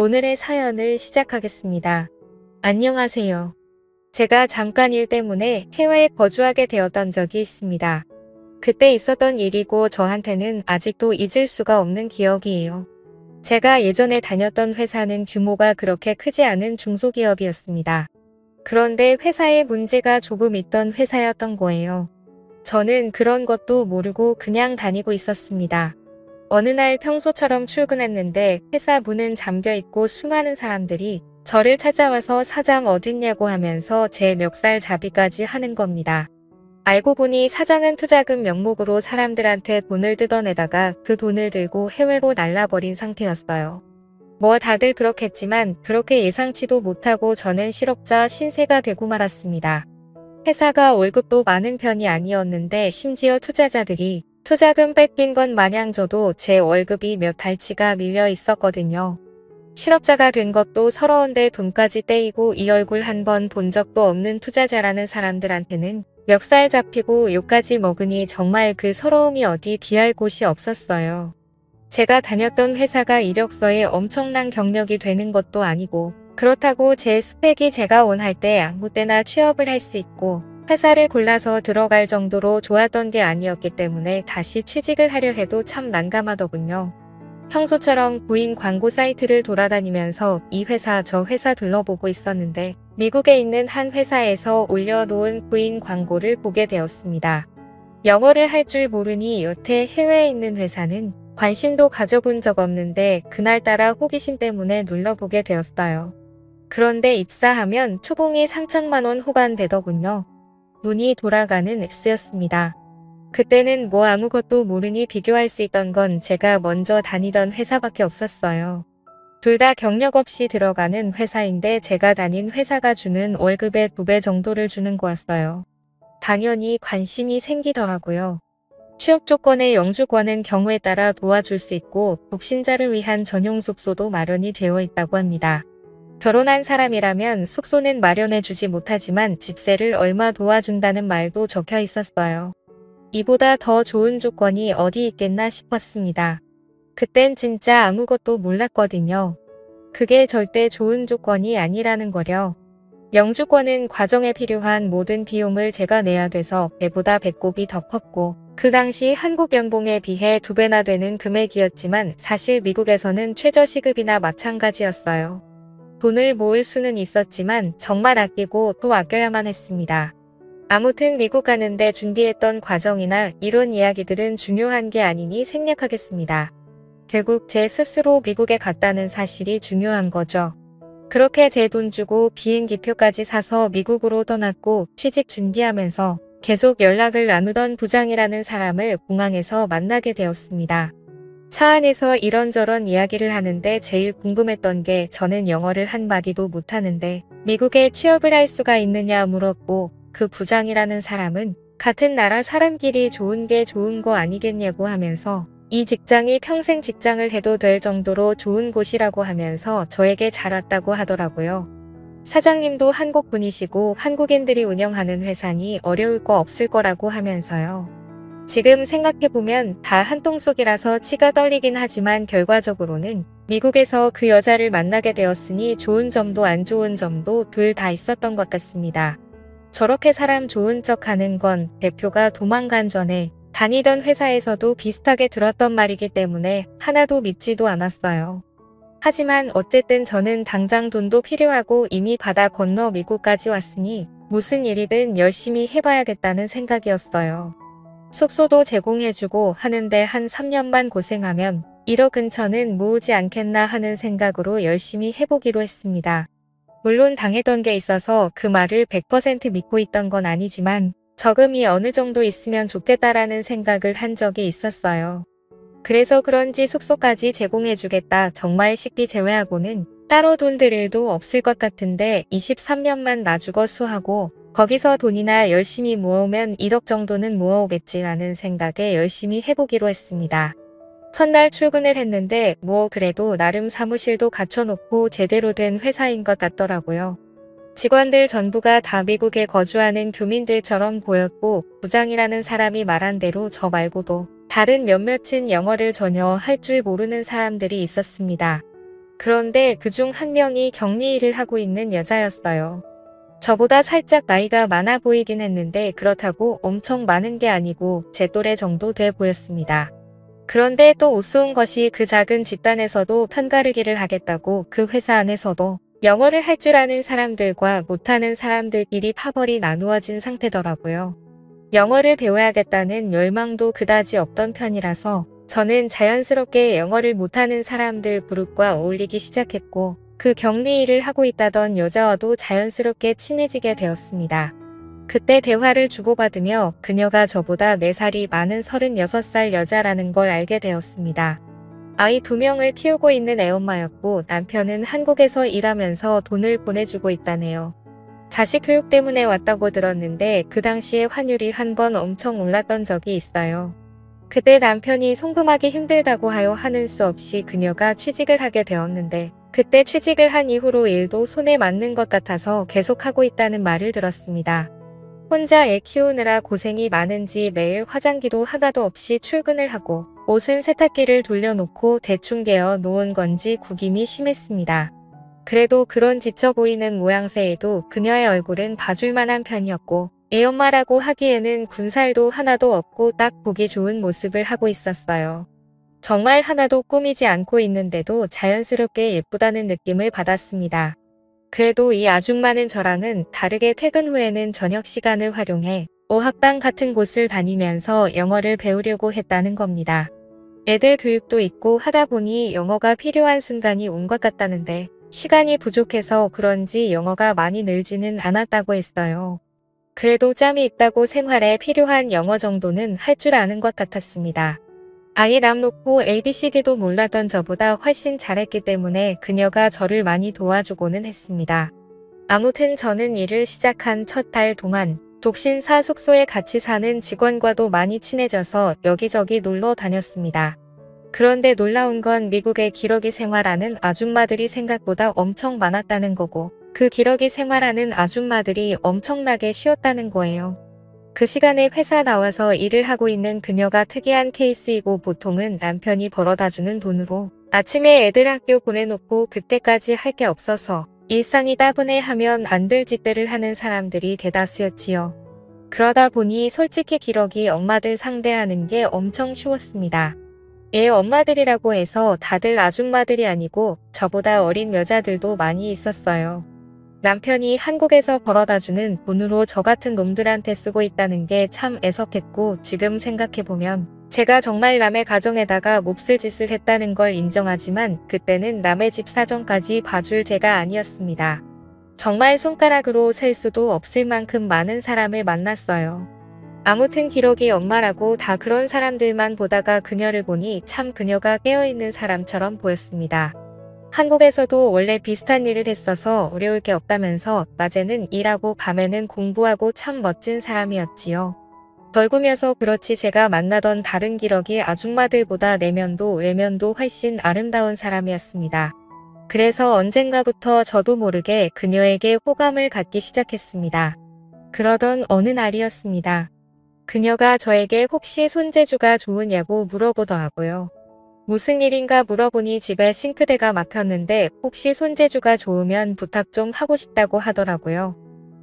오늘의 사연을 시작하겠습니다. 안녕하세요. 제가 잠깐 일 때문에 해외에 거주하게 되었던 적이 있습니다. 그때 있었던 일이고 저한테는 아직도 잊을 수가 없는 기억이에요. 제가 예전에 다녔던 회사는 규모가 그렇게 크지 않은 중소기업이었습니다. 그런데 회사에 문제가 조금 있던 회사였던 거예요. 저는 그런 것도 모르고 그냥 다니고 있었습니다. 어느 날 평소처럼 출근했는데 회사 문은 잠겨 있고 수많은 사람들이 저를 찾아와서 사장 어딨냐고 하면서 제 멱살 잡이까지 하는 겁니다. 알고 보니 사장은 투자금 명목으로 사람들한테 돈을 뜯어내다가 그 돈을 들고 해외로 날라버린 상태였어요. 뭐 다들 그렇겠지만 그렇게 예상치도 못하고 저는 실업자 신세가 되고 말았습니다. 회사가 월급도 많은 편이 아니었는데 심지어 투자자들이 투자금 뺏긴 것 마냥 저도 제 월급이 몇 달치가 밀려 있었거든요. 실업자가 된 것도 서러운데 돈까지 떼이고 이 얼굴 한 번 본 적도 없는 투자자라는 사람들한테는 멱살 잡히고 욕까지 먹으니 정말 그 서러움이 어디 비할 곳이 없었어요. 제가 다녔던 회사가 이력서에 엄청난 경력이 되는 것도 아니고 그렇다고 제 스펙이 제가 원할 때 아무 때나 취업을 할 수 있고 회사를 골라서 들어갈 정도로 좋았던 게 아니었기 때문에 다시 취직을 하려 해도 참 난감하더군요. 평소처럼 구인 광고 사이트를 돌아다니면서 이 회사 저 회사 둘러보고 있었는데 미국에 있는 한 회사에서 올려놓은 구인 광고를 보게 되었습니다. 영어를 할 줄 모르니 여태 해외에 있는 회사는 관심도 가져본 적 없는데 그날따라 호기심 때문에 눌러보게 되었어요. 그런데 입사하면 초봉이 3천만 원 후반 되더군요. 눈이 돌아가는 X였습니다. 그때는 뭐 아무것도 모르니 비교할 수 있던 건 제가 먼저 다니던 회사밖에 없었어요. 둘 다 경력 없이 들어가는 회사인데 제가 다닌 회사가 주는 월급의 2배 정도를 주는 거였어요. 당연히 관심이 생기더라고요. 취업 조건의 영주권은 경우에 따라 도와줄 수 있고 독신자를 위한 전용 숙소도 마련이 되어 있다고 합니다. 결혼한 사람이라면 숙소는 마련해주지 못하지만 집세를 얼마 도와준다는 말도 적혀 있었어요. 이보다 더 좋은 조건이 어디 있겠나 싶었습니다. 그땐 진짜 아무것도 몰랐거든요. 그게 절대 좋은 조건이 아니라는 거려. 영주권은 과정에 필요한 모든 비용을 제가 내야 돼서 배보다 배꼽이 더 컸고 그 당시 한국 연봉에 비해 2배나 되는 금액이었지만 사실 미국에서는 최저시급이나 마찬가지였어요. 돈을 모을 수는 있었지만 정말 아끼고 또 아껴야만 했습니다. 아무튼 미국 가는데 준비했던 과정이나 이런 이야기들은 중요한 게 아니니 생략하겠습니다. 결국 제 스스로 미국에 갔다는 사실이 중요한 거죠. 그렇게 제 돈 주고 비행기표까지 사서 미국으로 떠났고 취직 준비하면서 계속 연락을 나누던 부장이라는 사람을 공항에서 만나게 되었습니다. 차 안에서 이런저런 이야기를 하는데 제일 궁금했던 게 저는 영어를 한마디도 못하는데 미국에 취업을 할 수가 있느냐 물었고 그 부장이라는 사람은 같은 나라 사람끼리 좋은 게 좋은 거 아니겠냐고 하면서 이 직장이 평생 직장을 해도 될 정도로 좋은 곳이라고 하면서 저에게 잘 왔다고 하더라고요. 사장님도 한국 분이시고 한국인들이 운영하는 회사니 어려울 거 없을 거라고 하면서요. 지금 생각해보면 다 한통속이라서 치가 떨리긴 하지만 결과적으로는 미국에서 그 여자를 만나게 되었으니 좋은 점도 안 좋은 점도 둘 다 있었던 것 같습니다. 저렇게 사람 좋은 척 하는 건 대표가 도망간 전에 다니던 회사에서도 비슷하게 들었던 말이기 때문에 하나도 믿지도 않았어요. 하지만 어쨌든 저는 당장 돈도 필요하고 이미 바다 건너 미국까지 왔으니 무슨 일이든 열심히 해봐야겠다는 생각이었어요. 숙소도 제공해주고 하는데 한 3년만 고생하면 1억 근처는 모으지 않겠나 하는 생각으로 열심히 해보기로 했습니다. 물론 당했던 게 있어서 그 말을 100% 믿고 있던 건 아니지만 저금이 어느 정도 있으면 좋겠다라는 생각을 한 적이 있었어요. 그래서 그런지 숙소까지 제공해주겠다 정말 식비 제외하고는 따로 돈 들 일도 없을 것 같은데 23년만 놔주고 수하고 거기서 돈이나 열심히 모으면 1억 정도는 모아오겠지라는 생각에 열심히 해보기로 했습니다. 첫날 출근을 했는데 뭐 그래도 나름 사무실도 갖춰놓고 제대로 된 회사인 것 같더라고요. 직원들 전부가 다 미국에 거주하는 교민들처럼 보였고 부장이라는 사람이 말한 대로 저 말고도 다른 몇몇은 영어를 전혀 할 줄 모르는 사람들이 있었습니다. 그런데 그중 한 명이 격리 일을 하고 있는 여자였어요. 저보다 살짝 나이가 많아 보이긴 했는데 그렇다고 엄청 많은 게 아니고 제 또래 정도 돼 보였습니다. 그런데 또 우스운 것이 그 작은 집단에서도 편가르기를 하겠다고 그 회사 안에서도 영어를 할 줄 아는 사람들과 못하는 사람들끼리 파벌이 나누어진 상태더라고요. 영어를 배워야겠다는 열망도 그다지 없던 편이라서 저는 자연스럽게 영어를 못하는 사람들 그룹과 어울리기 시작했고 그 격리 일을 하고 있다던 여자와도 자연스럽게 친해지게 되었습니다. 그때 대화를 주고받으며 그녀가 저보다 4살이 많은 36살 여자라는 걸 알게 되었습니다. 아이 2명을 키우고 있는 애엄마였고 남편은 한국에서 일하면서 돈을 보내주고 있다네요. 자식 교육 때문에 왔다고 들었는데 그 당시에 환율이 한 번 엄청 올랐던 적이 있어요. 그때 남편이 송금하기 힘들다고 하여 하는 수 없이 그녀가 취직을 하게 되었는데 그때 취직을 한 이후로 일도 손에 맞는 것 같아서 계속하고 있다는 말을 들었습니다. 혼자 애 키우느라 고생이 많은지 매일 화장기도 하나도 없이 출근을 하고 옷은 세탁기를 돌려놓고 대충 개어 놓은 건지 구김이 심했습니다. 그래도 그런 지쳐 보이는 모양새에도 그녀의 얼굴은 봐줄 만한 편이었고 애엄마라고 하기에는 군살도 하나도 없고 딱 보기 좋은 모습을 하고 있었어요. 정말 하나도 꾸미지 않고 있는데도 자연스럽게 예쁘다는 느낌을 받았습니다. 그래도 이 아줌마는 저랑은 다르게 퇴근 후에는 저녁 시간을 활용해 어학당 같은 곳을 다니면서 영어를 배우려고 했다는 겁니다. 애들 교육도 있고 하다 보니 영어가 필요한 순간이 온 것 같다는데 시간이 부족해서 그런지 영어가 많이 늘지는 않았다고 했어요. 그래도 짬이 있다고 생활에 필요한 영어 정도는 할 줄 아는 것 같았습니다. 아예 남 놓고 ABCD도 몰랐던 저보다 훨씬 잘했기 때문에 그녀가 저를 많이 도와주고는 했습니다. 아무튼 저는 일을 시작한 첫 달 동안 독신사 숙소에 같이 사는 직원과도 많이 친해져서 여기저기 놀러 다녔습니다. 그런데 놀라운 건 미국의 기러기 생활하는 아줌마들이 생각보다 엄청 많았다는 거고 그 기러기 생활하는 아줌마들이 엄청나게 쉬웠다는 거예요. 그 시간에 회사 나와서 일을 하고 있는 그녀가 특이한 케이스이고 보통은 남편이 벌어다주는 돈으로 아침에 애들 학교 보내놓고 그때까지 할 게 없어서 일상이 따분해하면 안 될 짓들을 하는 사람들이 대다수였지요. 그러다 보니 솔직히 기러기 엄마들 상대하는 게 엄청 쉬웠습니다. 애 엄마들이라고 해서 다들 아줌마들이 아니고 저보다 어린 여자들도 많이 있었어요. 남편이 한국에서 벌어다주는 돈으로 저 같은 놈들한테 쓰고 있다는 게 참 애석했고 지금 생각해보면 제가 정말 남의 가정에다가 몹쓸 짓을 했다는 걸 인정하지만 그때는 남의 집 사정까지 봐줄 제가 아니었습니다. 정말 손가락으로 셀 수도 없을 만큼 많은 사람을 만났어요. 아무튼 기러기 엄마라고 다 그런 사람들만 보다가 그녀를 보니 참 그녀가 깨어있는 사람처럼 보였습니다. 한국에서도 원래 비슷한 일을 했어서 어려울 게 없다면서 낮에는 일하고 밤에는 공부하고 참 멋진 사람이었지요. 덜구며서 그렇지 제가 만나던 다른 기러기 아줌마들보다 내면도 외면도 훨씬 아름다운 사람이었습니다. 그래서 언젠가부터 저도 모르게 그녀에게 호감을 갖기 시작했습니다. 그러던 어느 날이었습니다. 그녀가 저에게 혹시 손재주가 좋으냐고 물어보더라고요. 무슨 일인가 물어보니 집에 싱크대가 막혔는데 혹시 손재주가 좋으면 부탁 좀 하고 싶다고 하더라고요.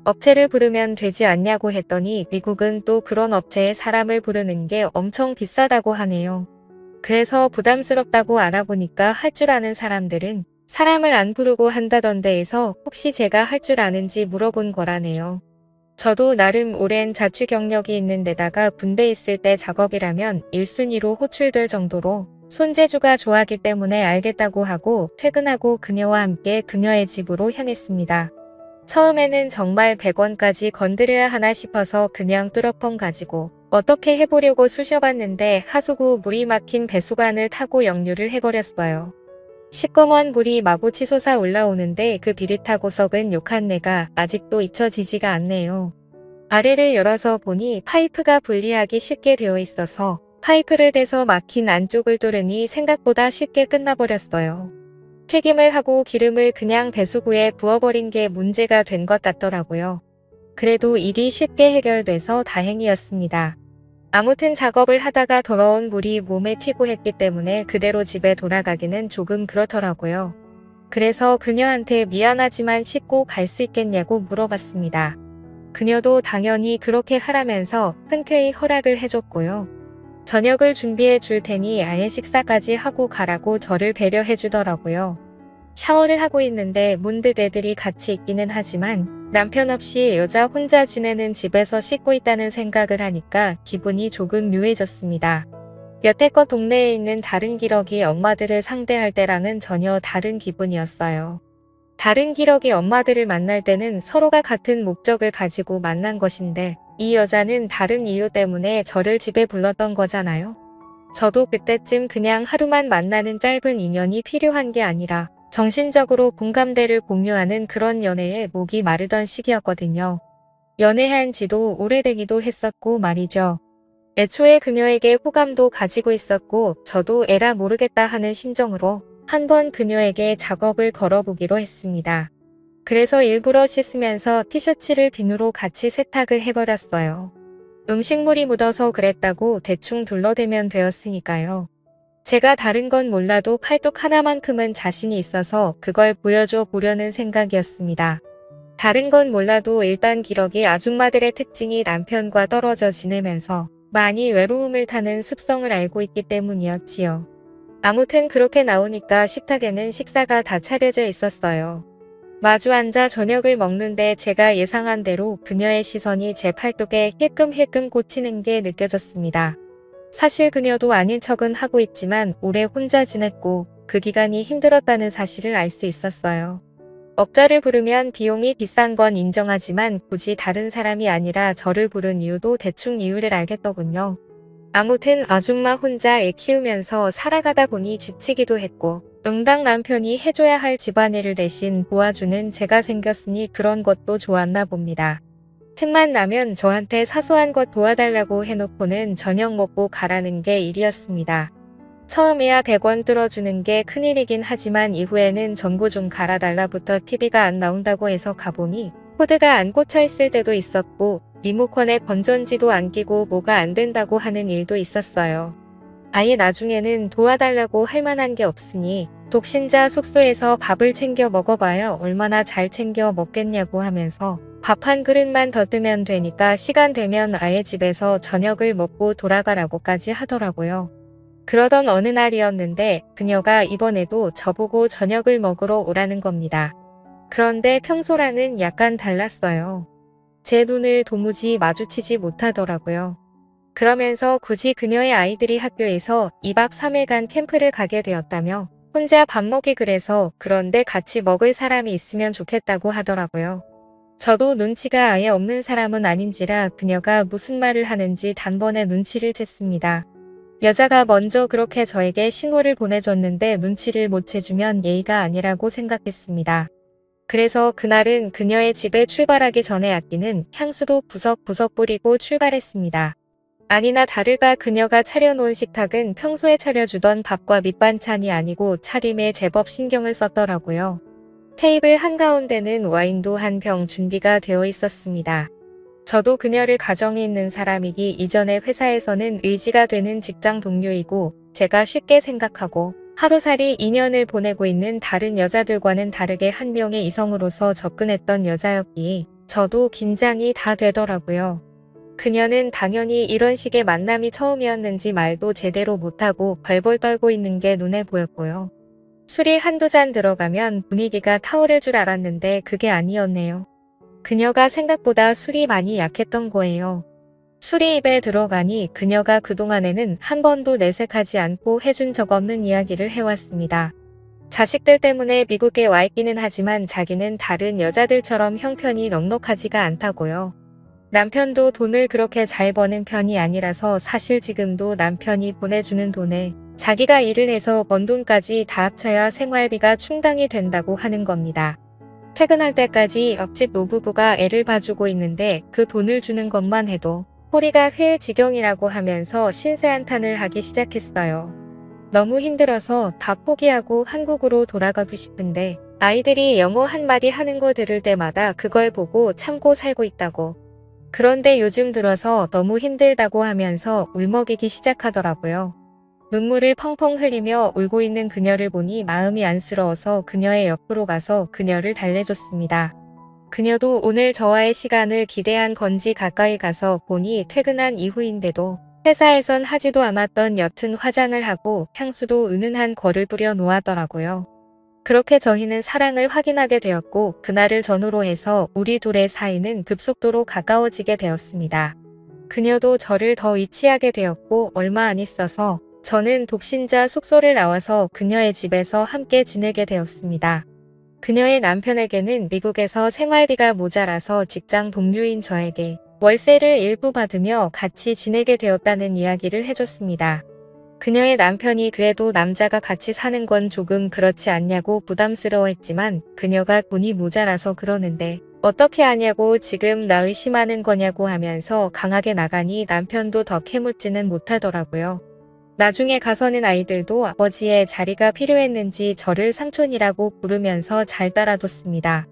업체를 부르면 되지 않냐고 했더니 미국은 또 그런 업체에 사람을 부르는 게 엄청 비싸다고 하네요. 그래서 부담스럽다고 알아보니까 할 줄 아는 사람들은 사람을 안 부르고 한다던데 해서 혹시 제가 할 줄 아는지 물어본 거라네요. 저도 나름 오랜 자취 경력이 있는 데다가 군대 있을 때 작업이라면 1순위로 호출될 정도로 손재주가 좋아하기 때문에 알겠다고 하고 퇴근하고 그녀와 함께 그녀의 집으로 향했습니다. 처음에는 정말 100원까지 건드려야 하나 싶어서 그냥 뚜러펑 가지고 어떻게 해보려고 쑤셔봤는데 하수구 물이 막힌 배수관을 타고 역류를 해버렸어요. 시꺼먼 물이 마구 치솟아 올라오는데 그 비릿하고 썩은 욕한 내가 아직도 잊혀지지가 않네요. 아래를 열어서 보니 파이프가 분리하기 쉽게 되어 있어서 파이프를 대서 막힌 안쪽을 뚫으니 생각보다 쉽게 끝나버렸어요. 튀김을 하고 기름을 그냥 배수구에 부어버린 게 문제가 된 것 같더라고요. 그래도 일이 쉽게 해결돼서 다행이었습니다. 아무튼 작업을 하다가 더러운 물이 몸에 튀고 했기 때문에 그대로 집에 돌아가기는 조금 그렇더라고요. 그래서 그녀한테 미안하지만 씻고 갈 수 있겠냐고 물어봤습니다. 그녀도 당연히 그렇게 하라면서 흔쾌히 허락을 해줬고요. 저녁을 준비해 줄 테니 아예 식사까지 하고 가라고 저를 배려해 주더라고요. 샤워를 하고 있는데 문득 애들이 같이 있기는 하지만 남편 없이 여자 혼자 지내는 집에서 씻고 있다는 생각을 하니까 기분이 조금 묘해졌습니다. 여태껏 동네에 있는 다른 기러기 엄마들을 상대할 때랑은 전혀 다른 기분이었어요. 다른 기러기 엄마들을 만날 때는 서로가 같은 목적을 가지고 만난 것인데 이 여자는 다른 이유 때문에 저를 집에 불렀던 거잖아요. 저도 그때쯤 그냥 하루만 만나는 짧은 인연이 필요한 게 아니라 정신적으로 공감대를 공유하는 그런 연애에 목이 마르던 시기였거든요. 연애한 지도 오래되기도 했었고 말이죠. 애초에 그녀에게 호감도 가지고 있었고 저도 에라 모르겠다 하는 심정으로 한번 그녀에게 작업을 걸어보기로 했습니다. 그래서 일부러 씻으면서 티셔츠를 비누로 같이 세탁을 해버렸어요. 음식물이 묻어서 그랬다고 대충 둘러대면 되었으니까요. 제가 다른 건 몰라도 팔뚝 하나만큼은 자신이 있어서 그걸 보여줘 보려는 생각이었습니다. 다른 건 몰라도 일단 기러기 아줌마들의 특징이 남편과 떨어져 지내면서 많이 외로움을 타는 습성을 알고 있기 때문이었지요. 아무튼 그렇게 나오니까 식탁에는 식사가 다 차려져 있었어요. 마주 앉아 저녁을 먹는데 제가 예상한 대로 그녀의 시선이 제 팔뚝에 힐끔힐끔 꽂히는 게 느껴졌습니다. 사실 그녀도 아닌 척은 하고 있지만 오래 혼자 지냈고 그 기간이 힘들었다는 사실을 알 수 있었어요. 업자를 부르면 비용이 비싼 건 인정하지만 굳이 다른 사람이 아니라 저를 부른 이유도 대충 이유를 알겠더군요. 아무튼 아줌마 혼자 애 키우면서 살아가다 보니 지치기도 했고 응당 남편이 해줘야 할 집안일을 대신 도와주는 제가 생겼으니 그런 것도 좋았나 봅니다. 틈만 나면 저한테 사소한 것 도와달라고 해놓고는 저녁 먹고 가라는 게 일이었습니다. 처음에야 100원 뚫어주는 게 큰일이긴 하지만 이후에는 전구 좀 갈아달라부터 TV가 안 나온다고 해서 가보니 코드가 안 꽂혀 있을 때도 있었고 리모컨에 건전지도 안 끼고 뭐가 안 된다고 하는 일도 있었어요. 아예 나중에는 도와달라고 할 만한 게 없으니 독신자 숙소에서 밥을 챙겨 먹어봐야 얼마나 잘 챙겨 먹겠냐고 하면서 밥 한 그릇만 더 뜨면 되니까 시간 되면 아예 집에서 저녁을 먹고 돌아가라고까지 하더라고요. 그러던 어느 날이었는데 그녀가 이번에도 저보고 저녁을 먹으러 오라는 겁니다. 그런데 평소랑은 약간 달랐어요. 제 눈을 도무지 마주치지 못하더라고요. 그러면서 굳이 그녀의 아이들이 학교에서 2박 3일간 캠프를 가게 되었다며 혼자 밥 먹기 그래서 그런데 같이 먹을 사람이 있으면 좋겠다고 하더라고요. 저도 눈치가 아예 없는 사람은 아닌지라 그녀가 무슨 말을 하는지 단번에 눈치를 챘습니다. 여자가 먼저 그렇게 저에게 신호를 보내줬는데 눈치를 못 채주면 예의가 아니라고 생각했습니다. 그래서 그날은 그녀의 집에 출발하기 전에 아끼는 향수도 구석구석 뿌리고 출발했습니다. 아니나 다를까 그녀가 차려놓은 식탁은 평소에 차려주던 밥과 밑반찬이 아니고 차림에 제법 신경을 썼더라고요. 테이블 한가운데는 와인도 한 병 준비가 되어 있었습니다. 저도 그녀를 가정이 있는 사람이기 이전에 회사에서는 의지가 되는 직장 동료이고 제가 쉽게 생각하고 하루살이 인연을 보내고 있는 다른 여자들과는 다르게 한 명의 이성으로서 접근했던 여자였기에 저도 긴장이 다 되더라고요. 그녀는 당연히 이런 식의 만남이 처음이었는지 말도 제대로 못하고 벌벌 떨고 있는 게 눈에 보였고요. 술이 한두 잔 들어가면 분위기가 타오를 줄 알았는데 그게 아니었네요. 그녀가 생각보다 술이 많이 약했던 거예요. 술이 입에 들어가니 그녀가 그동안에는 한 번도 내색하지 않고 해준 적 없는 이야기를 해왔습니다. 자식들 때문에 미국에 와 있기는 하지만 자기는 다른 여자들처럼 형편이 넉넉하지가 않다고요. 남편도 돈을 그렇게 잘 버는 편이 아니라서 사실 지금도 남편이 보내주는 돈에 자기가 일을 해서 번 돈까지 다 합쳐야 생활비가 충당이 된다고 하는 겁니다. 퇴근할 때까지 옆집 노부부가 애를 봐주고 있는데 그 돈을 주는 것만 해도 허리가 회의 지경이라고 하면서 신세한탄을 하기 시작했어요. 너무 힘들어서 다 포기하고 한국으로 돌아가고 싶은데 아이들이 영어 한마디 하는 거 들을 때마다 그걸 보고 참고 살고 있다고. 그런데 요즘 들어서 너무 힘들다고 하면서 울먹이기 시작하더라고요. 눈물을 펑펑 흘리며 울고 있는 그녀를 보니 마음이 안쓰러워서 그녀의 옆으로 가서 그녀를 달래줬습니다. 그녀도 오늘 저와의 시간을 기대한 건지 가까이 가서 보니 퇴근한 이후인데도 회사에선 하지도 않았던 옅은 화장을 하고 향수도 은은한 거를 뿌려 놓았더라고요. 그렇게 저희는 사랑을 확인하게 되었고 그날을 전후로 해서 우리 둘의 사이는 급속도로 가까워지게 되었습니다. 그녀도 저를 더 의지하게 되었고 얼마 안 있어서 저는 독신자 숙소를 나와서 그녀의 집에서 함께 지내게 되었습니다. 그녀의 남편에게는 미국에서 생활비가 모자라서 직장 동료인 저에게 월세를 일부 받으며 같이 지내게 되었다는 이야기를 해줬습니다. 그녀의 남편이 그래도 남자가 같이 사는 건 조금 그렇지 않냐고 부담스러워했지만 그녀가 돈이 모자라서 그러는데 어떻게 하냐고 지금 나 의심하는 거냐고 하면서 강하게 나가니 남편도 더 캐묻지는 못하더라고요. 나중에 가서는 아이들도 아버지의 자리가 필요했는지 저를 삼촌이라고 부르면서 잘 따라줬습니다.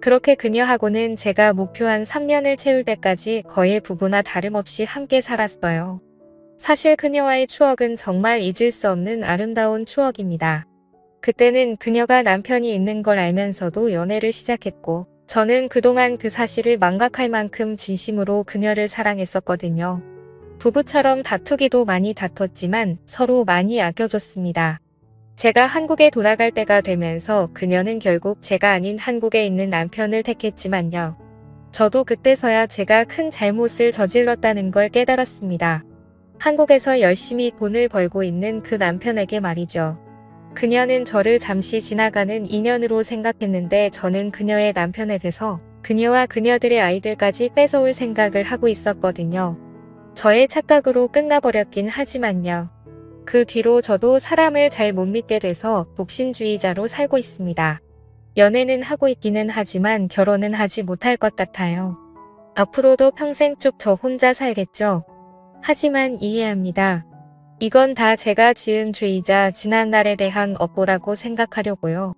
그렇게 그녀하고는 제가 목표한 3년을 채울 때까지 거의 부부나 다름없이 함께 살았어요. 사실 그녀와의 추억은 정말 잊을 수 없는 아름다운 추억입니다. 그때는 그녀가 남편이 있는 걸 알면서도 연애를 시작했고 저는 그동안 그 사실을 망각할 만큼 진심으로 그녀를 사랑했었거든요. 부부처럼 다투기도 많이 다퉜지만 서로 많이 아껴줬습니다. 제가 한국에 돌아갈 때가 되면서 그녀는 결국 제가 아닌 한국에 있는 남편을 택했지만요. 저도 그때서야 제가 큰 잘못을 저질렀다는 걸 깨달았습니다. 한국에서 열심히 돈을 벌고 있는 그 남편에게 말이죠. 그녀는 저를 잠시 지나가는 인연으로 생각했는데 저는 그녀의 남편에 대해서 그녀와 그녀들의 아이들까지 뺏어올 생각을 하고 있었거든요. 저의 착각으로 끝나버렸긴 하지만요. 그 뒤로 저도 사람을 잘 못 믿게 돼서 독신주의자로 살고 있습니다. 연애는 하고 있기는 하지만 결혼은 하지 못할 것 같아요. 앞으로도 평생 쭉 저 혼자 살겠죠. 하지만 이해합니다. 이건 다 제가 지은 죄이자 지난 날에 대한 업보라고 생각하려고요.